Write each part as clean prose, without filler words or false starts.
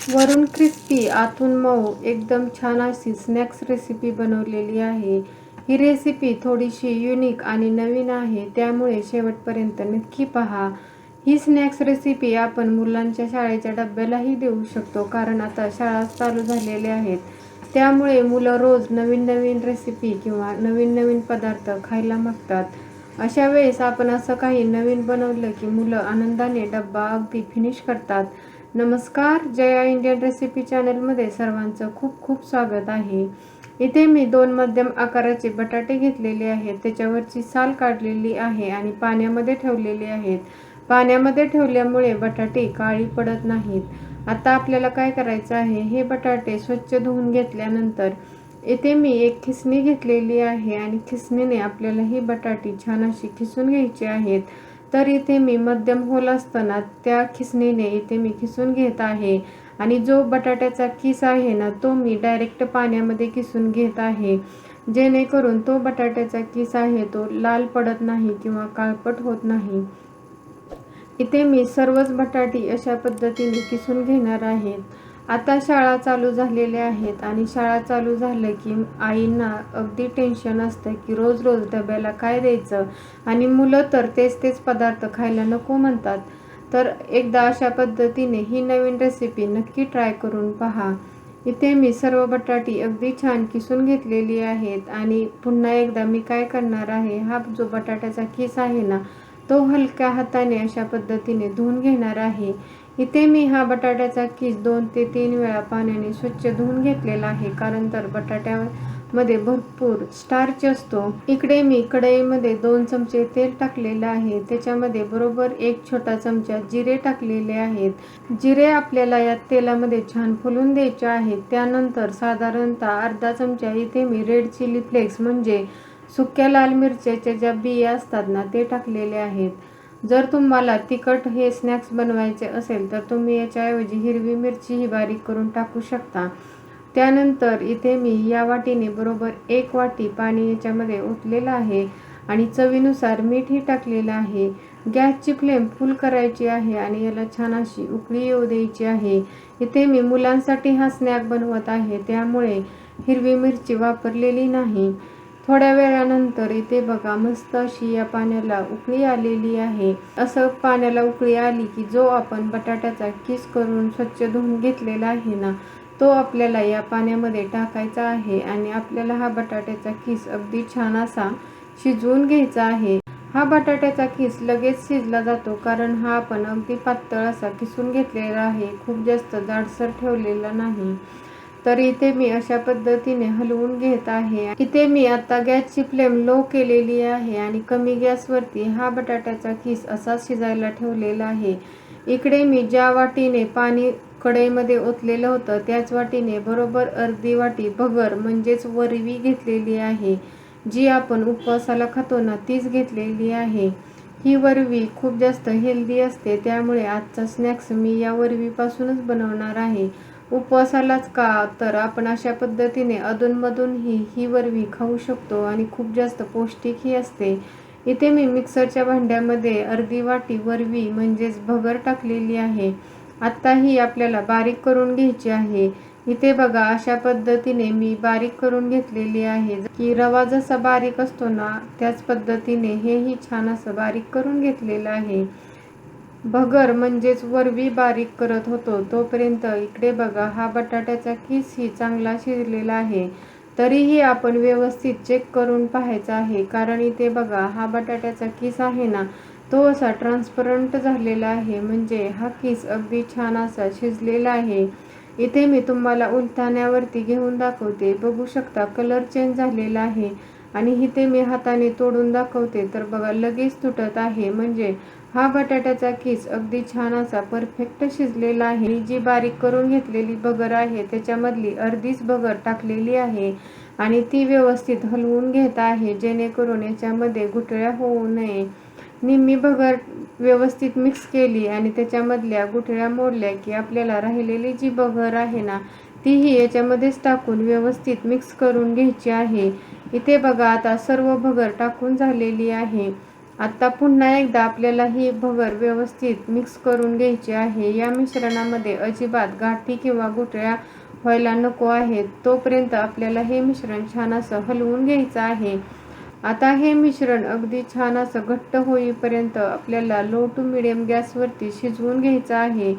वरून क्रिस्पी आतून मऊ एकदम छान अशी स्नॅक्स रेसिपी बनवलेली आहे। ही रेसिपी थोडीशी युनिक आणि नवीन आहे, त्यामुळे शेवटपर्यंत नक्की पहा। ही स्नॅक्स रेसिपी आपण मुलांच्या शाळेच्या डब्यालाही देऊ शकतो, कारण आता शाळा चालू झालेल्या आहेत, त्यामुळे मुलं रोज नवीन नवीन रेसिपी किंवा नवीन नवीन पदार्थ खायला मागतात। अशा वेळेस आपण असं काही नवीन बनवलं की मुलं आनंदाने डब्बा अगदी फिनिश करतात। नमस्कार, जया इंडियन रेसिपी चॅनलमध्ये सर्वांचं खूप खूप स्वागत आहे। इथे मी 2 मध्यम आकाराचे बटाटे घेतलेले आहेत, त्याच्यावरची साल काढलेली आहे आणि पाण्यामध्ये ठेवलेले आहेत। पाण्यामध्ये ठेवल्यामुळे बटाटे काळी पडत नाहीत। आता आपल्याला काय करायचं आहे, हे बटाटे स्वच्छ धुवून घेतल्यानंतर इथे मी एक खिसणी घेतलेली आहे आणि खिसणीने आपल्याला ही बटाटी छान अशी खिसून घ्यायची आहेत। तर इथे मी मध्यम होल असताना त्या खिसणीने इथे मी खिसून घेत आहे आणि जो बटाट्याचा किस आहे ना, तो मी डायरेक्ट पाण्यामध्ये किसून घेत आहे, जेणेकरून तो बटाट्याचा किस आहे तो लाल पडत नाही किंवा काळपट होत नाही। इथे मी सर्वच बटाटी अशा पद्धतीने किसून घेणार आहे। आता शाळा चालू झालेल्या आहेत आणि शाळा चालू झालं की आईंना अगदी टेन्शन असतं की रोज रोज डब्याला काय द्यायचं, आणि मुलं तर तेच पदार्थ खायला नको म्हणतात। तर एकदा अशा पद्धतीने ही नवीन रेसिपी नक्की ट्राय करून पहा। इथे मी सर्व बटाटी अगदी छान किसून घेतलेली आहेत आणि पुन्हा एकदा मी काय करणार आहे, हा जो बटाट्याचा किस आहे ना, तो हलक्या हाताने अशा पद्धतीने धुवून घेणार आहे। इथे मी हा बटाट्याचा किस 2 ते 3 वेळा पाण्याने स्वच्छ धुवून घेतलेला आहे, कारण तर बटाट्यामध्ये भरपूर स्टार्च असतो। इकडे मी कढईमध्ये 2 चमचे तेल टाकलेलं आहे, त्याच्यामध्ये बरोबर 1 छोटा चमचा जिरे टाकलेले आहेत। जिरे आपल्याला या तेलामध्ये छान फुलून द्यायचे आहेत। त्यानंतर साधारणतः अर्धा चमचा इथे मी रेड चिली फ्लेक्स म्हणजे सुक्या लाल मिरच्याच्या ज्या बिया असतात ना, ते टाकलेले आहेत। जर तुम्हाला तिखट हे स्नॅक्स बनवायचे असेल तर तुम्ही याच्याऐवजी हिरवी मिरची ही बारीक करून टाकू शकता। त्यानंतर इथे मी या वाटीने बरोबर 1 वाटी पाणी याच्यामध्ये ओतलेलं आहे आणि चवीनुसार मीठही टाकलेलं आहे। गॅसची फ्लेम फुल करायची आहे आणि याला छान अशी उकळी येऊ द्यायची आहे। इथे मी मुलांसाठी हा स्नॅक बनवत आहे, त्यामुळे हिरवी मिरची वापरलेली नाही। थोड्या वेळानंतर इथे बघा मस्त अशी या पाण्याला उकळी आलेली आहे। असं पाण्याला उकळी आली की जो आपण बटाट्याचा किस करून स्वच्छ धुवून घेतलेला आहे ना, तो आपल्याला या पाण्यामध्ये टाकायचा आहे आणि आपल्याला हा बटाट्याचा किस अगदी छान असा शिजवून घ्यायचा आहे। हा बटाट्याचा किस लगेच शिजला जातो, कारण हा आपण अगदी पातळ असा किसून घेतलेला आहे, खूप जास्त जाडसर ठेवलेला नाही। तर इथे मी अशा पद्धतीने हलवून घेत आहे। इथे मी आता गॅसची फ्लेम लो केलेली आहे आणि कमी गॅसवरती हा बटाट्याचा किस असा शिजायला ठेवलेला आहे। इकडे मी ज्या वाटीने पाणी कढईमध्ये ओतलेलं होतं, त्याच वाटीने बरोबर अर्धी वाटी भगर म्हणजेच वरवी घेतलेली आहे, जी आपण उपवासाला खातो ना, तीच घेतलेली आहे। ही वरवी खूप जास्त हेल्दी असते, त्यामुळे आजचा स्नॅक्स मी या वरवीपासूनच बनवणार आहे। उपवासालाच का, तर आपण अशा पद्धतीने अधूनमधून ही वरवी खाऊ शकतो आणि खूप जास्त पौष्टिकही असते। इथे मी मिक्सरच्या भांड्यामध्ये अर्धी वाटी वरवी म्हणजेच भगर टाकलेली आहे। आता ही आपल्याला बारीक करून घ्यायची आहे। इथे बघा अशा पद्धतीने मी बारीक करून घेतलेली आहे, की रवा जसा बारीक असतो ना, त्याच पद्धतीने हेही छान असं बारीक करून घेतलेलं आहे। भगर म्हणजेच वरवी बारीक करत होतो तोपर्यंत इकडे बघा हा बटाट्याचा किस ही चांगला शिजलेला आहे। तरीही आपण व्यवस्थित चेक करून पाहायचा आहे, कारण इथे बघा हा बटाट्याचा किस आहे ना, तो असा ट्रान्सपरंट झालेला आहे, म्हणजे हा किस अगदी छान असा शिजलेला आहे। इथे मी तुम्हाला उलथाण्यावरती घेऊन दाखवते, बघू शकता कलर चेंज झालेला आहे आणि इथे मी हाताने तोडून दाखवते तर बघा लगेच तुटत आहे, म्हणजे हा बटाट्याचा किस अगदी छान असा परफेक्ट शिजलेला आहे। जी बारीक करून घेतलेली भगर आहे त्याच्यामधली अर्धीच भगर टाकलेली आहे आणि ती व्यवस्थित हलवून घेत आहे, जेणेकरून याच्यामध्ये गुठळ्या होऊ नये। निम्मी भगर व्यवस्थित मिक्स केली आणि त्याच्यामधल्या गुठळ्या मोडल्या की आपल्याला राहिलेली जी भगर आहे ना, तीही याच्यामध्येच टाकून व्यवस्थित मिक्स करून घ्यायची आहे। इथे बघा आता सर्व भगर टाकून झालेली आहे आता पुन्हा एकदा आपल्याला ही भगर व्यवस्थित मिक्स करून घ्यायची आहे. या मिश्रणामध्ये अजिबात गाठी किंवा गुठळ्या व्हायला नको आहेत. तोपर्यंत आपल्याला हे मिश्रण छान असं हलवून घ्यायचं आहे. आता हे मिश्रण अगदी छान असं घट्ट होईपर्यंत आपल्याला लो टू मिडियम गॅसवरती शिजवून घ्यायचं आहे.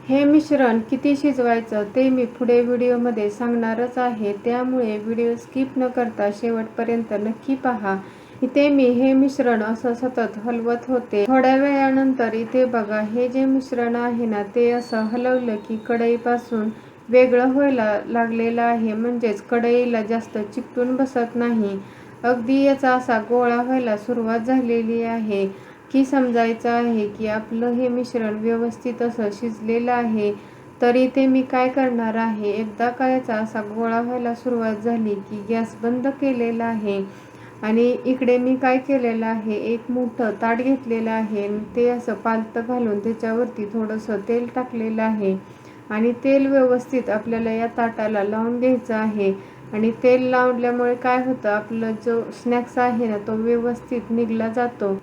हे मिश्रण किती शिजवायचं ते मी पुढे व्हिडिओमध्ये सांगणारच आहे, त्यामुळे व्हिडिओ स्किप न करता शेवटपर्यंत नक्की पहा. इथे मी हे मिश्रण असं सतत हलवत होते. थोड्या वेळानंतर इथे बघा, हे जे मिश्रण आहे ना ते असं हलवलं की कढईपासून वेगळं व्हायला लागलेलं आहे, म्हणजेच कढईला जास्त चिकटून बसत नाही. अगदी याचा असा गोळा व्हायला सुरुवात झालेली आहे की समजायचं आहे की आपलं हे मिश्रण व्यवस्थित असं शिजलेलं आहे. तर इथे मी काय करणार आहे, एकदा का याचा असा गोळा व्हायला सुरुवात झाली की गॅस बंद केलेला आहे आणि इकडे मी काय केलेलं आहे, एक मोठं ताट घेतलेलं आहे. ते असं पालतं घालून त्याच्यावरती थोडंसं तेल टाकलेलं आहे आणि तेल व्यवस्थित आपल्याला या ताटाला लावून घ्यायचं आहे. आणि तेल लावल्यामुळे काय होतं, आपलं जो स्नॅक्स आहे ना तो व्यवस्थित निघला जातो.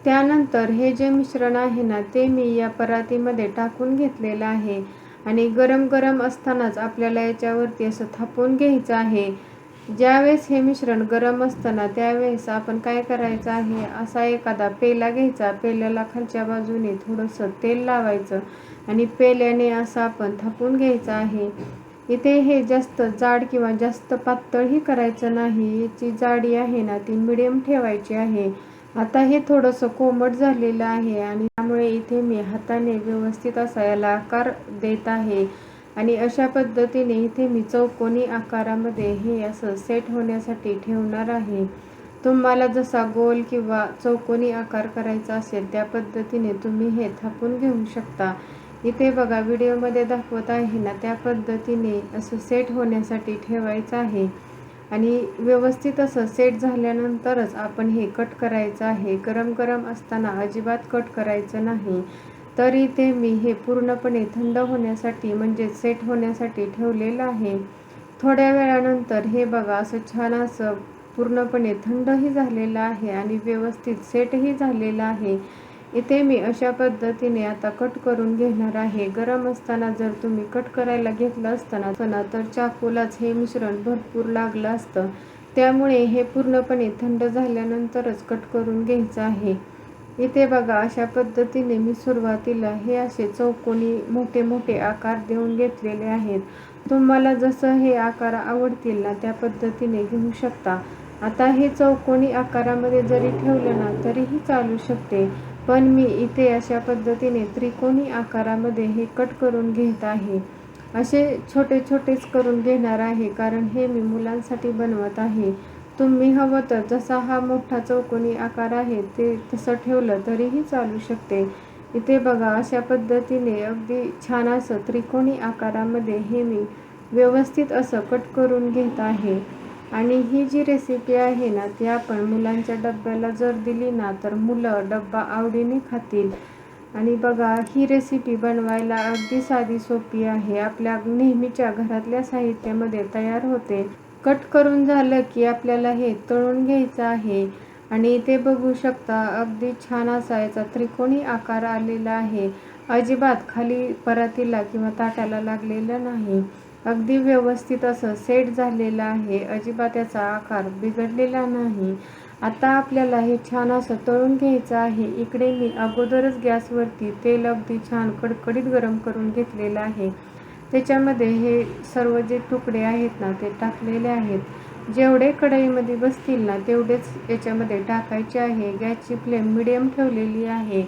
त्यानंतर हे जे मिश्रण आहे ना ते मी या परातीमध्ये टाकून घेतलेलं आहे आणि गरम गरम असतानाच आपल्याला याच्यावरती असं थापून घ्यायचं आहे. ज्यावेळेस हे मिश्रण गरम असताना त्यावेळेस आपण काय करायचं आहे, असा एखादा पेला घ्यायचा. पेल्याला खालच्या बाजूने थोडंसं तेल लावायचं आणि पेल्याने असं आपण थापून घ्यायचं आहे. इथे हे जास्त जाड किंवा जास्त पातळही करायचं नाही. याची जाडी आहे ना ती मिडियम ठेवायची आहे. आता हे थोडंसं कोमट झालेलं आहे आणि त्यामुळे इथे मी हाताने व्यवस्थित असा याला आकार देत आहे आणि अशा पद्धतीने इथे मी चौकोनी आकारामध्ये हे असं सेट होण्यासाठी ठेवणार आहे. तुम्हाला जसा गोल किंवा चौकोनी आकार करायचा असेल त्या पद्धतीने तुम्ही हे थापून घेऊ शकता. इथे बघा, व्हिडिओमध्ये दाखवत आहे ना त्या पद्धतीने असं सेट होण्यासाठी ठेवायचं आहे आणि व्यवस्थित असं सेट झाल्यानंतरच आपण हे कट करायचं आहे. गरम गरम असताना अजिबात कट करायचं नाही. तर इथे मी हे पूर्णपणे थंड होण्यासाठी म्हणजे सेट होण्यासाठी ठेवलेलं आहे. थोड्या वेळानंतर हे बघा, असं छान असं पूर्णपणे थंडही झालेलं आहे आणि व्यवस्थित सेटही झालेलं आहे. इथे मी अशा पद्धतीने आता कट करून घेणार आहे. गरम असताना जर तुम्ही कट करायला घेतलं असताना तर चाकूलाच हे मिश्रण भरपूर लागलं असतं. त्यामुळे हे पूर्णपणे थंड झाल्यानंतरच कट करून घ्यायचं आहे. इथे बघा, अशा पद्धतीने मी सुरुवातीला हे असे चौकोनी मोठे मोठे आकार देऊन घेतलेले आहेत. तुम्हाला जसं हे आकार आवडतील ना त्या पद्धतीने घेऊ शकता. आता हे चौकोनी आकारामध्ये जरी ठेवलं ना तरीही चालू शकते, पण मी इथे अशा पद्धतीने त्रिकोणी आकारामध्ये हे कट करून घेत आहे. असे छोटे छोटेच करून घेणार आहे, कारण हे मी मुलांसाठी बनवत आहे. तुम्ही हवं तर जसा हा मोठा चौकोनी आकार आहे ते तसं ठेवलं तरीही चालू शकते. इथे बघा, अशा पद्धतीने अगदी छान असं त्रिकोणी आकारामध्ये हे मी व्यवस्थित असं कट करून घेत आहे. आणि ही जी रेसिपी आहे ना ती आपण मुलांच्या डब्याला जर दिली ना तर मुलं डब्बा आवडीने खातील. आणि बघा, ही रेसिपी बनवायला अगदी साधी सोपी आहे. आपल्या नेहमीच्या घरातल्या साहित्यामध्ये तयार होते. कट करून झालं की आपल्याला हे तळून घ्यायचं आहे आणि इथे बघू शकता अगदी छान असा याचा त्रिकोणी आकार आलेला आहे. अजिबात खाली परातीला किंवा ताटाला लागलेलं नाही. अगदी व्यवस्थित असं सेट झालेलं आहे. अजिबात याचा आकार बिघडलेला नाही. आता आपल्याला हे छान असं तळून घ्यायचं आहे. इकडे मी अगोदरच गॅसवरती तेल अगदी छान कडकडीत गरम करून घेतलेलं आहे. त्याच्यामध्ये हे सर्व जे तुकडे आहेत ना ते टाकलेले आहेत. जेवढे कढईमध्ये बसतील ना तेवढेच याच्यामध्ये टाकायचे आहे. गॅसची फ्लेम मिडियम ठेवलेली आहे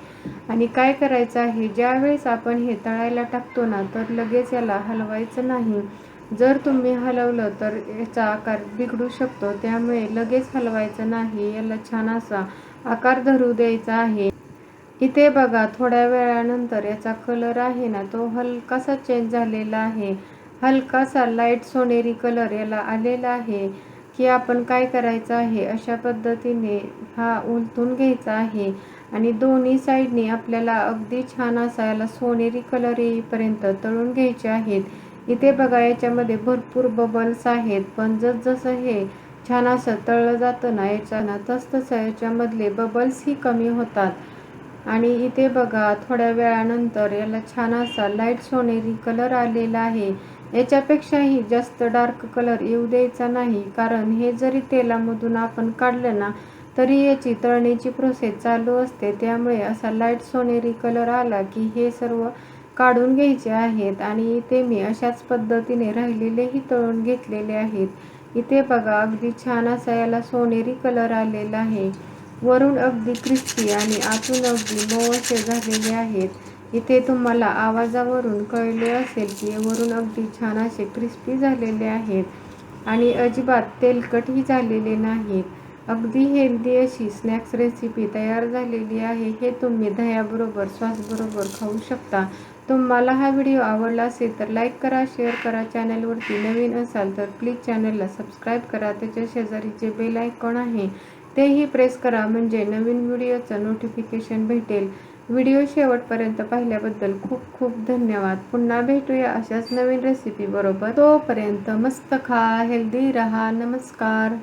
आणि काय करायचं आहे, ज्यावेळेस आपण हे तळायला टाकतो ना तर लगेच याला हलवायचं नाही. जर तुम्ही हलवलं तर याचा आकार बिघडू शकतो, त्यामुळे लगेच हलवायचं नाही. याला छान असा आकार धरू द्यायचा आहे. इथे बघा, थोड्या वेळानंतर याचा कलर आहे ना तो हलकासा चेंज झालेला आहे. हलकासा लाईट सोनेरी कलर याला आलेला आहे की आपण काय करायचं आहे, अशा पद्धतीने हा उलटून घ्यायचा आहे आणि दोन्ही साईडनी आपल्याला अगदी छान असा याला सोनेरी कलर येईपर्यंत तळून घ्यायचे आहेत. इथे बघा, याच्यामध्ये भरपूर बबल्स आहेत, पण जसजसं हे छान असं तळलं जातं ना याच्यानं, तसतसं याच्यामधले बबल्सही कमी होतात. आणि इथे बघा थोड्या वेळानंतर याला छान असा लाईट सोनेरी कलर आलेला आहे. याच्यापेक्षाही जास्त डार्क कलर येऊ द्यायचा नाही, कारण हे जरी तेलामधून आपण काढलं ना तरी याची तळण्याची प्रोसेस चालू असते. त्यामुळे असा लाईट सोनेरी कलर आला की हे सर्व काढून घ्यायचे आहेत. आणि इथे मी अशाच पद्धतीने राहिलेलेही तळून घेतलेले आहेत. इथे बघा अगदी छान असा याला सोनेरी कलर आलेला आहे. वरून अगदी क्रिस्पी आणि आतून अगदी मऊ असे झालेले आहेत. इथे तुम्हाला आवाजावरून कळले असेल की वरून अगदी छान असे क्रिस्पी झालेले आहेत आणि अजिबात तेलकटही झालेले नाहीत. अगदी हेल्दी अशी स्नॅक्स रेसिपी तयार झालेली आहे. हे तुम्ही दह्याबरोबर सॉसबरोबर खाऊ शकता. तुम्हाला हा व्हिडिओ आवडला असेल तर लाईक करा, शेअर करा. चॅनलवरती नवीन असाल तर प्लीज चॅनलला सबस्क्राईब करा. त्याच्या शेजारी जे बेल आयकॉन आहे तेही प्रेस करा, म्हणजे नवीन व्हिडिओचं नोटिफिकेशन भेटेल. व्हिडिओ शेवटपर्यंत पाहिल्याबद्दल खूप खूप धन्यवाद. पुन्हा भेटूया अशाच नवीन रेसिपी बरोबर. तोपर्यंत मस्त खा, हेल्दी रहा. नमस्कार.